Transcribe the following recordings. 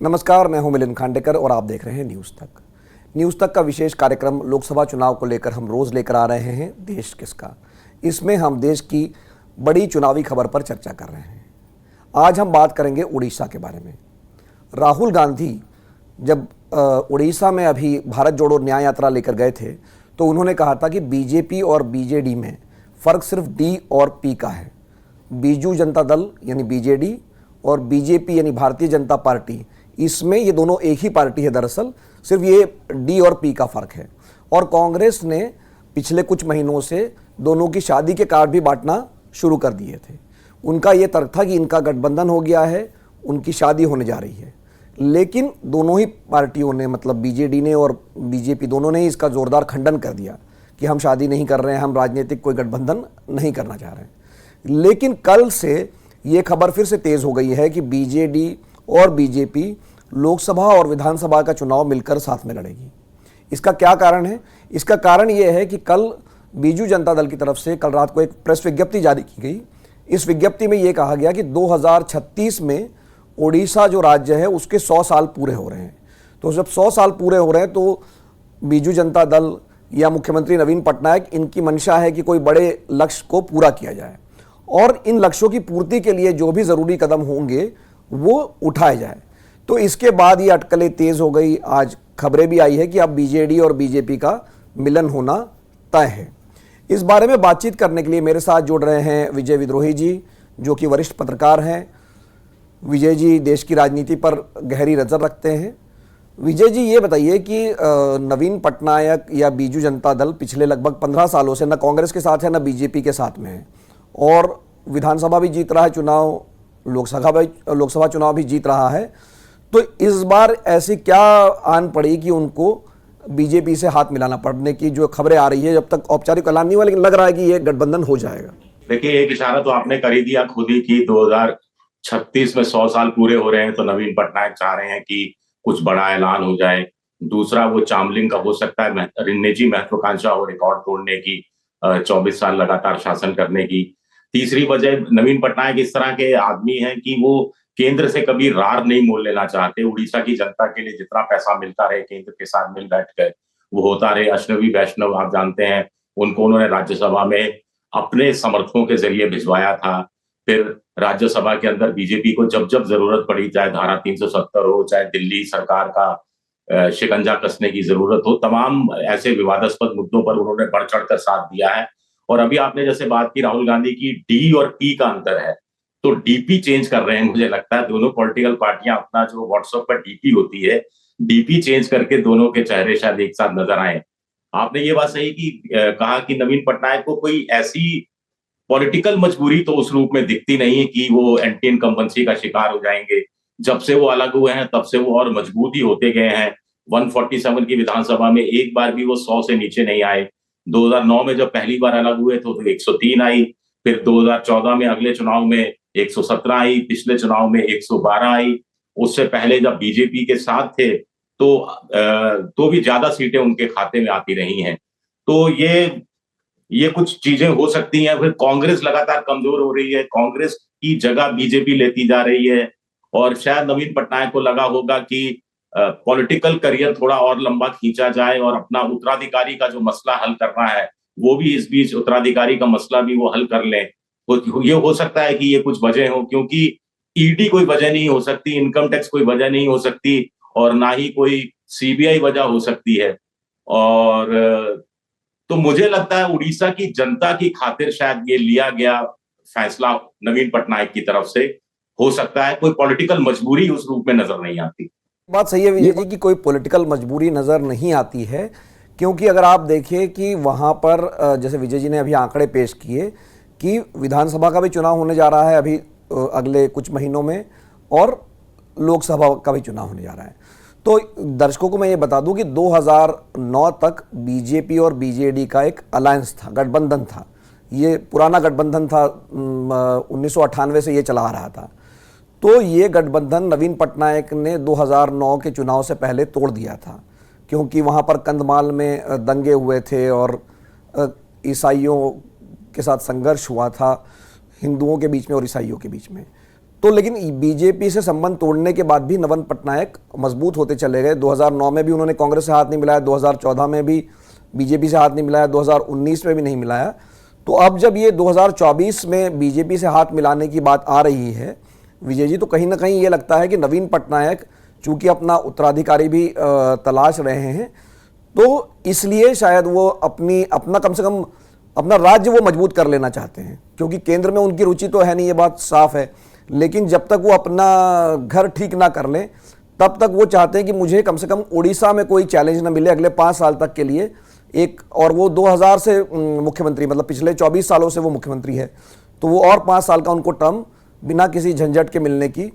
नमस्कार, मैं हूं मिलिंद खांडेकर और आप देख रहे हैं न्यूज़ तक। न्यूज़ तक का विशेष कार्यक्रम लोकसभा चुनाव को लेकर हम रोज़ लेकर आ रहे हैं देश किसका। इसमें हम देश की बड़ी चुनावी खबर पर चर्चा कर रहे हैं। आज हम बात करेंगे उड़ीसा के बारे में। राहुल गांधी जब उड़ीसा में अभी भारत जोड़ो न्याय यात्रा लेकर गए थे तो उन्होंने कहा था कि बीजेपी और बीजेडी में फ़र्क सिर्फ डी और पी का है। बीजू जनता दल यानी बीजेडी और बीजेपी यानी भारतीय जनता पार्टी, इसमें ये दोनों एक ही पार्टी है। दरअसल सिर्फ ये डी और पी का फ़र्क है। और कांग्रेस ने पिछले कुछ महीनों से दोनों की शादी के कार्ड भी बांटना शुरू कर दिए थे। उनका ये तर्क था कि इनका गठबंधन हो गया है, उनकी शादी होने जा रही है। लेकिन दोनों ही पार्टियों ने, मतलब बीजेडी ने और बीजेपी, दोनों ने ही इसका ज़ोरदार खंडन कर दिया कि हम शादी नहीं कर रहे हैं, हम राजनीतिक कोई गठबंधन नहीं करना चाह रहे हैं। लेकिन कल से ये खबर फिर से तेज़ हो गई है कि बीजेडी और बीजेपी लोकसभा और विधानसभा का चुनाव मिलकर साथ में लड़ेगी। इसका क्या कारण है? इसका कारण ये है कि कल बीजू जनता दल की तरफ से कल रात को एक प्रेस विज्ञप्ति जारी की गई। इस विज्ञप्ति में ये कहा गया कि 2036 में उड़ीसा जो राज्य है उसके 100 साल पूरे हो रहे हैं। तो जब 100 साल पूरे हो रहे हैं तो बीजू जनता दल या मुख्यमंत्री नवीन पटनायक, इनकी मंशा है कि कोई बड़े लक्ष्य को पूरा किया जाए और इन लक्ष्यों की पूर्ति के लिए जो भी ज़रूरी कदम होंगे वो उठाए जाए। तो इसके बाद ये अटकलें तेज़ हो गई। आज खबरें भी आई है कि अब बीजेडी और बीजेपी का मिलन होना तय है। इस बारे में बातचीत करने के लिए मेरे साथ जुड़ रहे हैं विजय विद्रोही जी, जो कि वरिष्ठ पत्रकार हैं। विजय जी देश की राजनीति पर गहरी नज़र रखते हैं। विजय जी, ये बताइए कि नवीन पटनायक या बीजू जनता दल पिछले लगभग 15 सालों से न कांग्रेस के साथ है न बीजेपी के साथ में है और विधानसभा भी जीत रहा है चुनाव, लोकसभा चुनाव भी जीत रहा है। तो इस बार ऐसी क्या आन पड़ी कि उनको बीजेपी से हाथ मिलाना पड़ने की जो खबरें आ रही है? जब तक औपचारिक ऐलान नहीं हुआ, लेकिन लग रहा है कि ये गठबंधन हो जाएगा। देखिए, एक इशारा तो आपने कर ही दिया खुद ही कि 2036 में 100 साल पूरे हो रहे हैं, तो नवीन पटनायक चाह रहे हैं कि कुछ बड़ा ऐलान हो जाए। दूसरा, वो चामलिंग का हो सकता है निजी महत्वाकांक्षा हो रिकॉर्ड तोड़ने की, 24 साल लगातार शासन करने की। तीसरी वजह, नवीन पटनायक इस तरह के आदमी हैं कि वो केंद्र से कभी रार नहीं मोल लेना चाहते। उड़ीसा की जनता के लिए जितना पैसा मिलता रहे केंद्र के साथ मिल बैठ कर वो होता रहे। अश्विनी वैष्णव आप जानते हैं, उनको उन्होंने राज्यसभा में अपने समर्थकों के जरिए भिजवाया था। फिर राज्यसभा के अंदर बीजेपी को जब जब जरूरत पड़ी, चाहे धारा 370 हो, चाहे दिल्ली सरकार का शिकंजा कसने की जरूरत हो, तमाम ऐसे विवादास्पद मुद्दों पर उन्होंने बढ़ चढ़कर साथ दिया है। और अभी आपने जैसे बात की राहुल गांधी की, डी और पी का अंतर है, तो डीपी चेंज कर रहे हैं। मुझे लगता है दोनों पॉलिटिकल पार्टियां अपना जो व्हाट्सएप पर डीपी होती है, डीपी चेंज करके दोनों के चेहरे शायद एक साथ नजर आए। आपने ये बात सही की, कहा कि नवीन पटनायक को कोई ऐसी पॉलिटिकल मजबूरी तो उस रूप में दिखती नहीं है कि वो एंटी इनकम्बेंसी का शिकार हो जाएंगे। जब से वो अलग हुए हैं तब से वो और मजबूत ही होते गए हैं। 147 की विधानसभा में एक बार भी वो 100 से नीचे नहीं आए। 2009 में जब पहली बार अलग हुए तो 103 आई। फिर 2014 में अगले चुनाव में 117 आई, पिछले चुनाव में 112 आई। उससे पहले जब बीजेपी के साथ थे तो भी ज्यादा सीटें उनके खाते में आती रही हैं। तो ये कुछ चीजें हो सकती हैं। फिर कांग्रेस लगातार कमजोर हो रही है, कांग्रेस की जगह बीजेपी लेती जा रही है और शायद नवीन पटनायक को लगा होगा कि पॉलिटिकल करियर थोड़ा और लंबा खींचा जाए और अपना उत्तराधिकारी का जो मसला हल करना है वो भी इस बीच उत्तराधिकारी का मसला भी वो हल कर लें। ये हो सकता है कि ये कुछ वजह हो, क्योंकि ईडी कोई वजह नहीं हो सकती, इनकम टैक्स कोई वजह नहीं हो सकती और ना ही कोई सीबीआई वजह हो सकती है। और तो मुझे लगता है उड़ीसा की जनता की खातिर शायद ये लिया गया फैसला नवीन पटनायक की तरफ से हो सकता है। कोई पॉलिटिकल मजबूरी उस रूप में नजर नहीं आती। बात सही है विजय जी कि कोई पॉलिटिकल मजबूरी नज़र नहीं आती है, क्योंकि अगर आप देखिए कि वहाँ पर जैसे विजय जी ने अभी आंकड़े पेश किए कि विधानसभा का भी चुनाव होने जा रहा है अभी अगले कुछ महीनों में और लोकसभा का भी चुनाव होने जा रहा है। तो दर्शकों को मैं ये बता दूं कि 2009 तक बीजेपी और बीजेडी का एक अलायंस था, गठबंधन था। ये पुराना गठबंधन था, 1998 से ये चला आ रहा था। तो ये गठबंधन नवीन पटनायक ने 2009 के चुनाव से पहले तोड़ दिया था, क्योंकि वहाँ पर कंधमाल में दंगे हुए थे और ईसाइयों के साथ संघर्ष हुआ था, हिंदुओं के बीच में और ईसाइयों के बीच में। तो लेकिन बीजेपी से संबंध तोड़ने के बाद भी नवीन पटनायक मजबूत होते चले गए। 2009 में भी उन्होंने कांग्रेस से हाथ नहीं मिलाया, 2014 में भी बीजेपी से हाथ नहीं मिलाया, 2019 में भी नहीं मिलाया। तो अब जब ये 2024 में बीजेपी से हाथ मिलाने की बात आ रही है विजय जी, तो कहीं ना कहीं ये लगता है कि नवीन पटनायक चूंकि अपना उत्तराधिकारी भी तलाश रहे हैं, तो इसलिए शायद वो अपना कम से कम अपना राज्य वो मजबूत कर लेना चाहते हैं, क्योंकि केंद्र में उनकी रुचि तो है नहीं, ये बात साफ है। लेकिन जब तक वो अपना घर ठीक ना कर लें तब तक वो चाहते हैं कि मुझे कम से कम उड़ीसा में कोई चैलेंज ना मिले अगले 5 साल तक के लिए एक। और वो 2000 से मुख्यमंत्री, मतलब पिछले 24 सालों से वो मुख्यमंत्री है, तो वो और 5 साल का उनको टर्म बिना किसी झंझट के मिलने की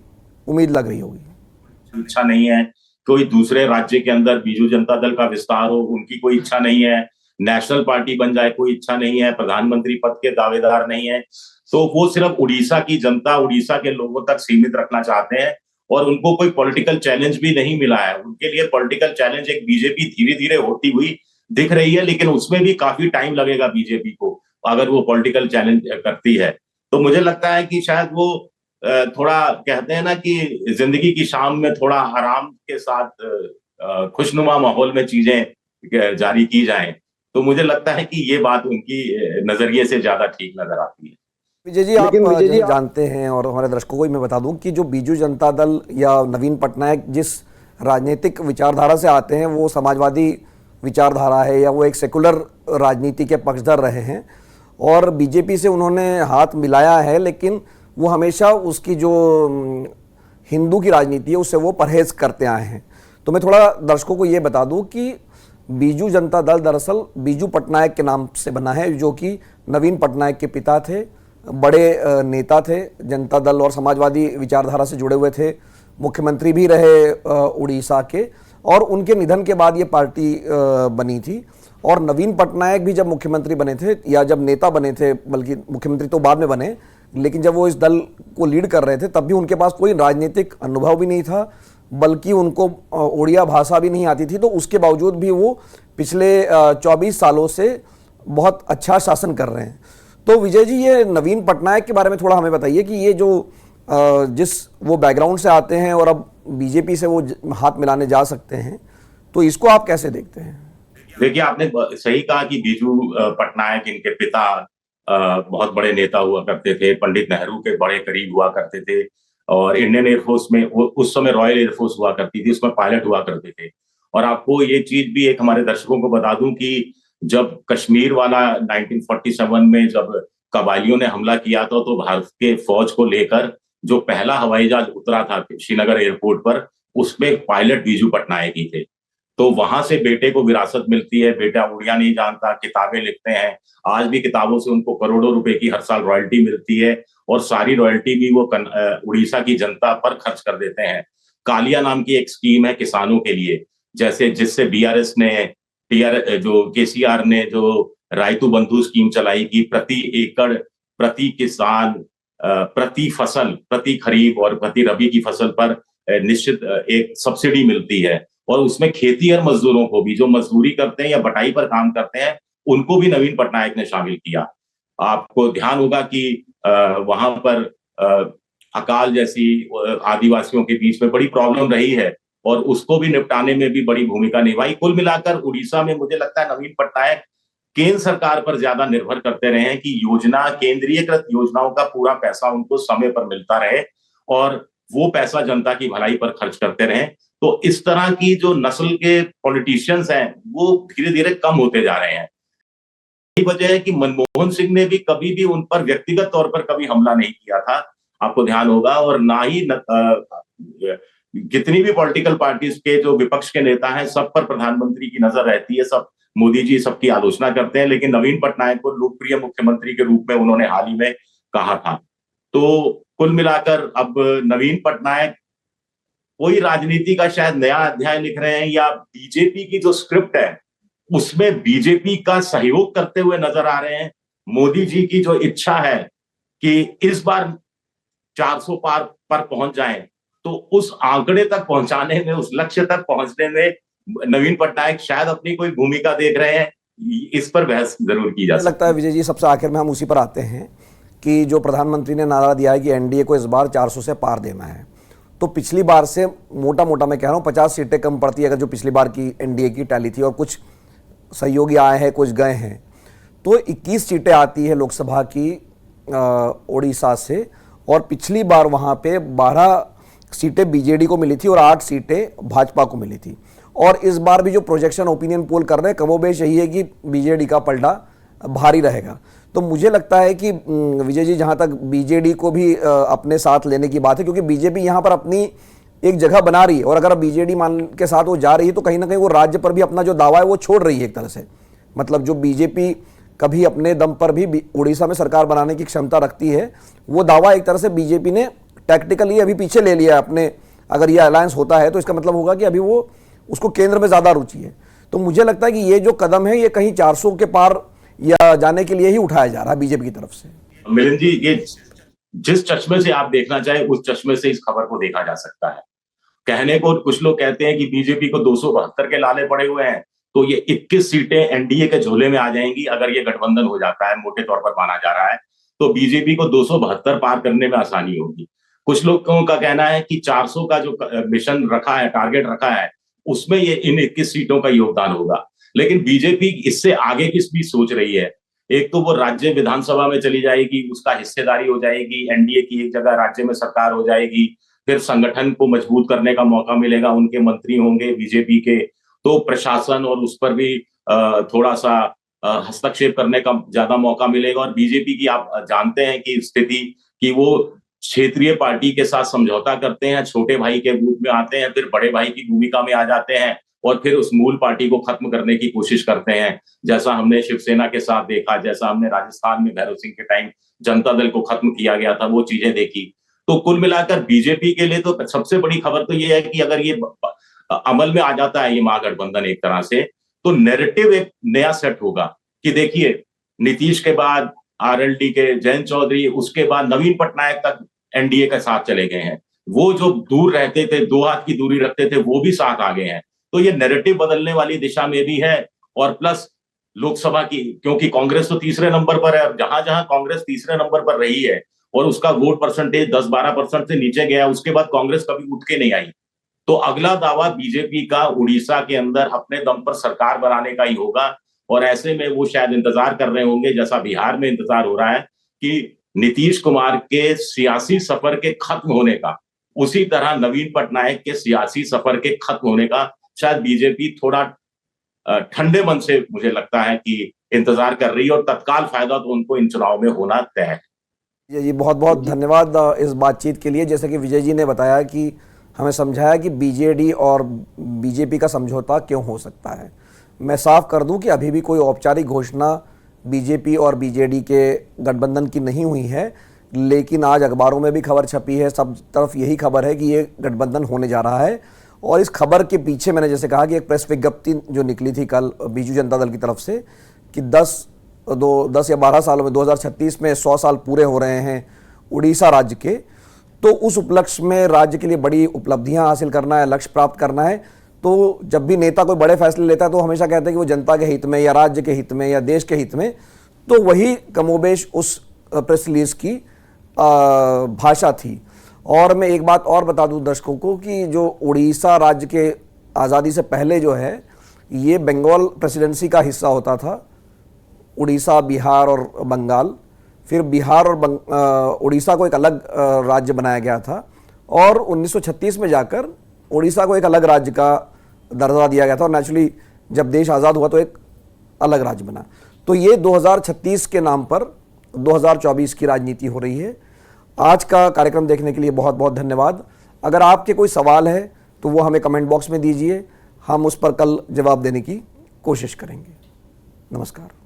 उम्मीद लग रही होगी। इच्छा नहीं है कोई दूसरे राज्य के अंदर बीजू जनता दल का विस्तार हो, उनकी कोई इच्छा नहीं है। नेशनल पार्टी बन जाए, कोई इच्छा नहीं है। प्रधानमंत्री पद के दावेदार नहीं है। तो वो सिर्फ उड़ीसा की जनता, उड़ीसा के लोगों तक सीमित रखना चाहते हैं और उनको कोई पॉलिटिकल चैलेंज भी नहीं मिला है। उनके लिए पॉलिटिकल चैलेंज एक बीजेपी धीरे धीरे होती हुई दिख रही है, लेकिन उसमें भी काफी टाइम लगेगा बीजेपी को अगर वो पॉलिटिकल चैलेंज करती है। तो मुझे लगता है कि शायद वो थोड़ा कहते हैं ना कि जिंदगी की शाम में थोड़ा आराम के साथ खुशनुमा माहौल में चीजें जारी की जाएं, तो मुझे लगता है कि ये बात उनकी नजरिए से ज्यादा ठीक नजर आती है। विजय जी, आप जानते हैं और हमारे दर्शकों को भी मैं बता दूं कि जो बीजू जनता दल या नवीन पटनायक जिस राजनीतिक विचारधारा से आते हैं वो समाजवादी विचारधारा है या वो एक सेकुलर राजनीति के पक्षधर रहे हैं, और बीजेपी से उन्होंने हाथ मिलाया है, लेकिन वो हमेशा उसकी जो हिंदू की राजनीति है उससे वो परहेज करते आए हैं। तो मैं थोड़ा दर्शकों को ये बता दूं कि बीजू जनता दल दरअसल बीजू पटनायक के नाम से बना है, जो कि नवीन पटनायक के पिता थे, बड़े नेता थे, जनता दल और समाजवादी विचारधारा से जुड़े हुए थे, मुख्यमंत्री भी रहे उड़ीसा के, और उनके निधन के बाद ये पार्टी बनी थी। और नवीन पटनायक भी जब मुख्यमंत्री बने थे या जब नेता बने थे, बल्कि मुख्यमंत्री तो बाद में बने, लेकिन जब वो इस दल को लीड कर रहे थे तब भी उनके पास कोई राजनीतिक अनुभव भी नहीं था, बल्कि उनको उड़िया भाषा भी नहीं आती थी। तो उसके बावजूद भी वो पिछले 24 सालों से बहुत अच्छा शासन कर रहे हैं। तो विजय जी, ये नवीन पटनायक के बारे में थोड़ा हमें बताइए कि ये जो जिस वो बैकग्राउंड से आते हैं और अब बीजेपी से वो हाथ मिलाने जा सकते हैं, तो इसको आप कैसे देखते हैं? देखिए, आपने सही कहा कि बीजू पटनायक, इनके पिता बहुत बड़े नेता हुआ करते थे, पंडित नेहरू के बड़े करीब हुआ करते थे, और इंडियन एयरफोर्स में उस समय रॉयल एयरफोर्स हुआ करती थी, उसमें पायलट हुआ करते थे। और आपको ये चीज भी एक हमारे दर्शकों को बता दूं कि जब कश्मीर वाला 1947 में जब कबालियों ने हमला किया था, तो भारत के फौज को लेकर जो पहला हवाई जहाज उतरा था श्रीनगर एयरपोर्ट पर, उसमें पायलट बीजू पटनायक ही थे। तो वहां से बेटे को विरासत मिलती है, बेटा उड़िया नहीं जानता, किताबें लिखते हैं, आज भी किताबों से उनको करोड़ों रुपए की हर साल रॉयल्टी मिलती है, और सारी रॉयल्टी भी वो उड़ीसा की जनता पर खर्च कर देते हैं। कालिया नाम की एक स्कीम है किसानों के लिए, जैसे जिससे बीआरएस ने जो केसीआर ने जो रायतू बंधु स्कीम चलाई कि प्रति एकड़, प्रति किसान, प्रति फसल, प्रति खरीफ और प्रति रबी की फसल पर निश्चित एक सब्सिडी मिलती है, और उसमें खेती और मजदूरों को भी, जो मजदूरी करते हैं या बटाई पर काम करते हैं, उनको भी नवीन पटनायक ने शामिल किया। आपको ध्यान होगा कि वहां पर अकाल जैसी आदिवासियों के बीच में बड़ी प्रॉब्लम रही है, और उसको भी निपटाने में भी बड़ी भूमिका निभाई। कुल मिलाकर उड़ीसा में मुझे लगता है नवीन पटनायक केंद्र सरकार पर ज्यादा निर्भर करते रहे हैं कि योजना, केंद्रीयकृत योजनाओं का पूरा पैसा उनको समय पर मिलता रहे और वो पैसा जनता की भलाई पर खर्च करते रहे। तो इस तरह की जो नस्ल के पॉलिटिशियंस हैं वो धीरे धीरे कम होते जा रहे हैं। यही वजह है कि मनमोहन सिंह ने भी कभी भी उन पर व्यक्तिगत तौर पर कभी हमला नहीं किया था, आपको ध्यान होगा, और ना ही जितनी भी पॉलिटिकल पार्टीज के जो विपक्ष के नेता हैं सब पर प्रधानमंत्री की नजर रहती है, सब मोदी जी सबकी आलोचना करते हैं, लेकिन नवीन पटनायक को लोकप्रिय मुख्यमंत्री के रूप में उन्होंने हाल ही में कहा था। तो कुल मिलाकर अब नवीन पटनायक कोई राजनीति का शायद नया अध्याय लिख रहे हैं, या बीजेपी की जो स्क्रिप्ट है उसमें बीजेपी का सहयोग करते हुए नजर आ रहे हैं। मोदी जी की जो इच्छा है कि इस बार 400 पार पर पहुंच जाएं, तो उस आंकड़े तक पहुंचाने में, उस लक्ष्य तक पहुंचने में नवीन पटनायक शायद अपनी कोई भूमिका देख रहे हैं। इस पर बहस जरूर की जा सकती है। लगता है विजय जी, सबसे आखिर में हम उसी पर आते हैं कि जो प्रधानमंत्री ने नारा दिया है कि एनडीए को इस बार 400 से पार देना है, तो पिछली बार से मोटा मोटा मैं कह रहा हूँ 50 सीटें कम पड़ती है अगर जो पिछली बार की एनडीए की टैली थी, और कुछ सहयोगी आए हैं, कुछ गए हैं, तो 21 सीटें आती है लोकसभा की उड़ीसा से, और पिछली बार वहाँ पे 12 सीटें बीजेडी को मिली थी और 8 सीटें भाजपा को मिली थी। और इस बार भी जो प्रोजेक्शन ओपिनियन पोल कर रहे हैं कमोबेश यही है कि बीजेडी का पलड़ा भारी रहेगा। तो मुझे लगता है कि विजय जी, जहाँ तक बीजेडी को भी अपने साथ लेने की बात है, क्योंकि बीजेपी यहाँ पर अपनी एक जगह बना रही है, और अगर बीजेडी मान के साथ वो जा रही है तो कहीं ना कहीं वो राज्य पर भी अपना जो दावा है वो छोड़ रही है एक तरह से। मतलब जो बीजेपी कभी अपने दम पर भी उड़ीसा में सरकार बनाने की क्षमता रखती है, वो दावा एक तरह से बीजेपी ने टैक्टिकली अभी पीछे ले लिया है अपने। अगर ये अलायंस होता है तो इसका मतलब होगा कि अभी वो उसको केंद्र में ज़्यादा रुचि है। तो मुझे लगता है कि ये जो कदम है ये कहीं 400 के पार या जाने के लिए ही उठाया जा रहा है बीजेपी की तरफ से। मिलिंद जी, ये जिस चश्मे से आप देखना चाहे उस चश्मे से इस खबर को देखा जा सकता है। कहने को कुछ लोग कहते हैं कि बीजेपी को 272 के लाले पड़े हुए हैं, तो ये 21 सीटें एनडीए के झोले में आ जाएंगी अगर ये गठबंधन हो जाता है, मोटे तौर पर माना जा रहा है, तो बीजेपी को 272 पार करने में आसानी होगी। कुछ लोगों का कहना है कि 400 का जो मिशन रखा है, टारगेट रखा है, उसमें ये इन 21 सीटों का योगदान होगा। लेकिन बीजेपी इससे आगे किस भी सोच रही है। एक तो वो राज्य विधानसभा में चली जाएगी, उसका हिस्सेदारी हो जाएगी, एनडीए की एक जगह राज्य में सरकार हो जाएगी, फिर संगठन को मजबूत करने का मौका मिलेगा, उनके मंत्री होंगे बीजेपी के, तो प्रशासन और उस पर भी थोड़ा सा हस्तक्षेप करने का ज्यादा मौका मिलेगा। और बीजेपी की आप जानते हैं कि स्थिति कि वो क्षेत्रीय पार्टी के साथ समझौता करते हैं, छोटे भाई के रूप में आते हैं, फिर बड़े भाई की भूमिका में आ जाते हैं और फिर उस मूल पार्टी को खत्म करने की कोशिश करते हैं, जैसा हमने शिवसेना के साथ देखा, जैसा हमने राजस्थान में भैरव सिंह के टाइम जनता दल को खत्म किया गया था, वो चीजें देखी। तो कुल मिलाकर बीजेपी के लिए तो सबसे बड़ी खबर तो ये है कि अगर ये अमल में आ जाता है ये महागठबंधन एक तरह से, तो नैरेटिव एक नया सेट होगा कि देखिए नीतीश के बाद आरएलडी के जयंत चौधरी, उसके बाद नवीन पटनायक तक एनडीए के साथ चले गए हैं। वो जो दूर रहते थे, 2 हाथ की दूरी रखते थे, वो भी साथ आ गए हैं। तो ये नैरेटिव बदलने वाली दिशा में भी है। और प्लस लोकसभा की, क्योंकि कांग्रेस तो तीसरे नंबर पर है, और जहां जहां कांग्रेस तीसरे नंबर पर रही है और उसका वोट परसेंटेज 10-12% से नीचे गया, उसके बाद कांग्रेस कभी उठ के नहीं आई। तो अगला दावा बीजेपी का उड़ीसा के अंदर अपने दम पर सरकार बनाने का ही होगा। और ऐसे में वो शायद इंतजार कर रहे होंगे, जैसा बिहार में इंतजार हो रहा है कि नीतीश कुमार के सियासी सफर के खत्म होने का, उसी तरह नवीन पटनायक के सियासी सफर के खत्म होने का शायद बीजेपी थोड़ा ठंडे मन से, मुझे लगता है कि इंतजार कर रही है, और तत्काल फायदा तो उनको इन चुनाव में होना तय है। जी, बहुत बहुत धन्यवाद इस बातचीत के लिए। जैसे कि विजय जी ने बताया कि हमें समझाया कि बीजेडी और बीजेपी का समझौता क्यों हो सकता है। मैं साफ कर दूं कि अभी भी कोई औपचारिक घोषणा बीजेपी और बीजेडी के गठबंधन की नहीं हुई है, लेकिन आज अखबारों में भी खबर छपी है, सब तरफ यही खबर है कि ये गठबंधन होने जा रहा है। और इस खबर के पीछे मैंने जैसे कहा कि एक प्रेस विज्ञप्ति जो निकली थी कल बीजू जनता दल की तरफ से कि 10 या 12 सालों में 2036 में 100 साल पूरे हो रहे हैं उड़ीसा राज्य के, तो उस उपलक्ष्य में राज्य के लिए बड़ी उपलब्धियां हासिल करना है, लक्ष्य प्राप्त करना है। तो जब भी नेता कोई बड़े फैसले लेता है तो हमेशा कहते हैं कि वो जनता के हित में या राज्य के हित में या देश के हित में, तो वही कमोबेश उस प्रेस रिलीज की भाषा थी। और मैं एक बात और बता दूं दर्शकों को कि जो उड़ीसा राज्य के आज़ादी से पहले जो है ये बंगाल प्रेसिडेंसी का हिस्सा होता था, उड़ीसा, बिहार और बंगाल। फिर बिहार और उड़ीसा को एक अलग राज्य बनाया गया था, और 1936 में जाकर उड़ीसा को एक अलग राज्य का दर्जा दिया गया था, और नेचुरली जब देश आज़ाद हुआ तो एक अलग राज्य बना। तो ये 2036 के नाम पर 2024 की राजनीति हो रही है। आज का कार्यक्रम देखने के लिए बहुत बहुत धन्यवाद। अगर आपके कोई सवाल है तो वो हमें कमेंट बॉक्स में दीजिए, हम उस पर कल जवाब देने की कोशिश करेंगे। नमस्कार।